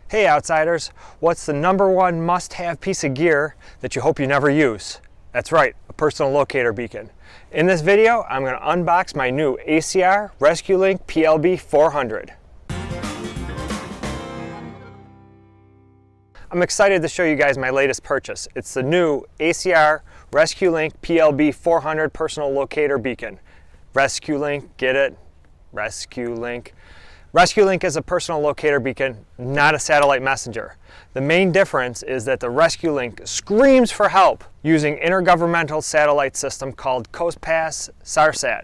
Hey outsiders, what's the #1 must-have piece of gear that you hope you never use? That's right, a personal locator beacon. In this video, I'm going to unbox my new ACR ResQlink PLB 400. I'm excited to show you guys my latest purchase. It's the new ACR ResQlink PLB 400 Personal Locator Beacon. ResQlink, get it? ResQlink. ResQlink is a personal locator beacon, not a satellite messenger. The main difference is that the ResQlink screams for help using intergovernmental satellite system called cospas-sarsat,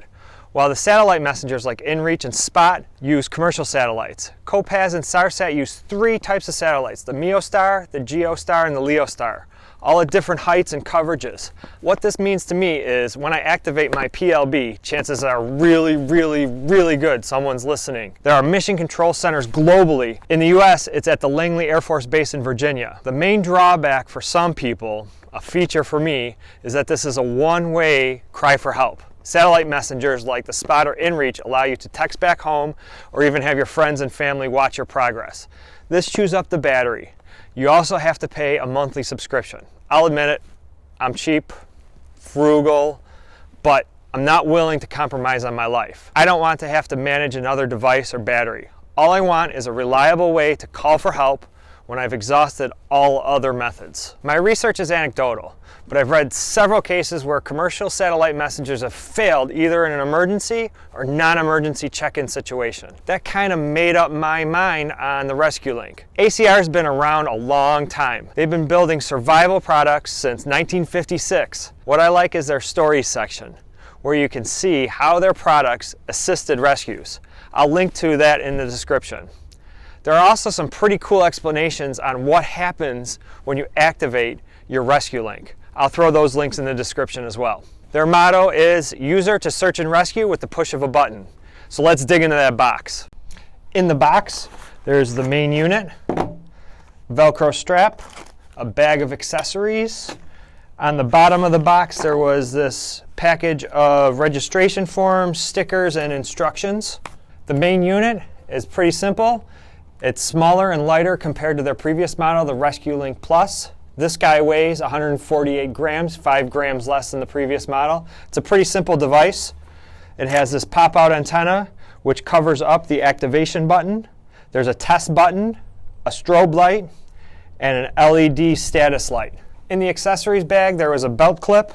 while the satellite messengers like InReach and SPOT use commercial satellites. COPAS and SARSAT use 3 types of satellites, the MEOstar, the GeoStar, and the LEOstar, all at different heights and coverages. What this means to me is when I activate my PLB, chances are really good someone's listening. There are mission control centers globally. In the US, it's at the Langley Air Force Base in Virginia. The main drawback for some people, a feature for me, is that this is a one-way cry for help. Satellite messengers like the SPOT or InReach allow you to text back home or even have your friends and family watch your progress. This chews up the battery. You also have to pay a monthly subscription. I'll admit it, I'm cheap, frugal, but I'm not willing to compromise on my life. I don't want to have to manage another device or battery. All I want is a reliable way to call for help when I've exhausted all other methods. My research is anecdotal, but I've read several cases where commercial satellite messengers have failed either in an emergency or non-emergency check-in situation. That kind of made up my mind on the ResQlink. ACR has been around a long time. They've been building survival products since 1956. What I like is their stories section, where you can see how their products assisted rescues. I'll link to that in the description. There are also some pretty cool explanations on what happens when you activate your ResQlink. I'll throw those links in the description as well. Their motto is user to search and rescue with the push of a button. So let's dig into that box. In the box, there's the main unit, Velcro strap, a bag of accessories. On the bottom of the box, there was this package of registration forms, stickers, and instructions. The main unit is pretty simple. It's smaller and lighter compared to their previous model, the ResQlink Plus. This guy weighs 148 grams, 5 grams less than the previous model. It's a pretty simple device. It has this pop-out antenna, which covers up the activation button. There's a test button, a strobe light, and an LED status light. In the accessories bag, there was a belt clip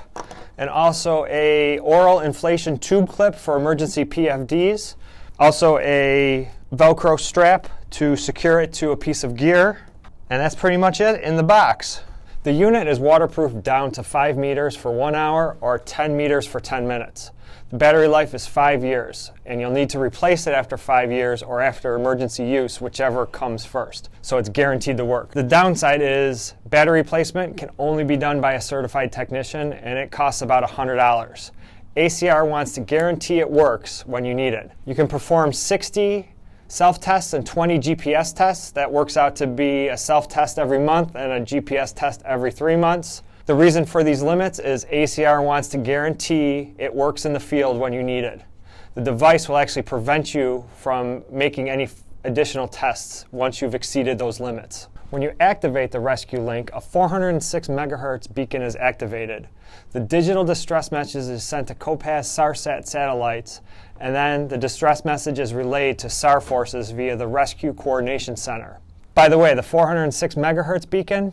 and also a oral inflation tube clip for emergency PFDs. Also a Velcro strap to secure it to a piece of gear. And that's pretty much it in the box. The unit is waterproof down to 5 meters for 1 hour or 10 meters for 10 minutes. The battery life is 5 years, and you'll need to replace it after 5 years or after emergency use, whichever comes first. So it's guaranteed to work. The downside is battery replacement can only be done by a certified technician, and it costs about $100. ACR wants to guarantee it works when you need it. You can perform 60 self-tests and 20 GPS tests. That works out to be a self-test every month and a GPS test every 3 months. The reason for these limits is ACR wants to guarantee it works in the field when you need it. The device will actually prevent you from making any additional tests once you've exceeded those limits. When you activate the ResQlink, a 406 megahertz beacon is activated. The digital distress message is sent to cospas-sarsat satellites, and then the distress message is relayed to SAR forces via the Rescue Coordination Center. By the way, the 406 megahertz beacon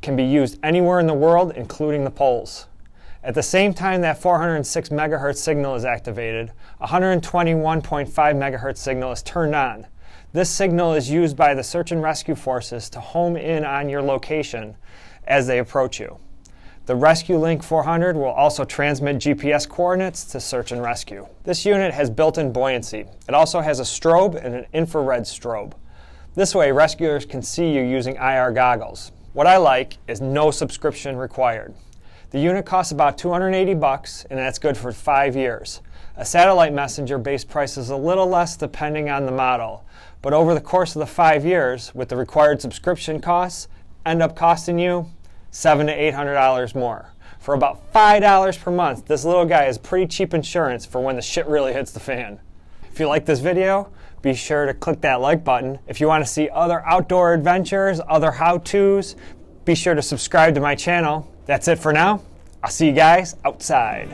can be used anywhere in the world, including the poles. At the same time that 406 megahertz signal is activated, a 121.5 megahertz signal is turned on. This signal is used by the search and rescue forces to home in on your location as they approach you. The ResQlink 400 will also transmit GPS coordinates to search and rescue. This unit has built-in buoyancy. It also has a strobe and an infrared strobe. This way, rescuers can see you using IR goggles. What I like is no subscription required. The unit costs about $280, and that's good for 5 years. A satellite messenger base price is a little less depending on the model, but over the course of the 5 years, with the required subscription costs, end up costing you $700 to $800 more. For about $5 per month, this little guy is pretty cheap insurance for when the shit really hits the fan. If you like this video, be sure to click that like button. If you want to see other outdoor adventures, other how-tos, be sure to subscribe to my channel. That's it for now. I'll see you guys outside.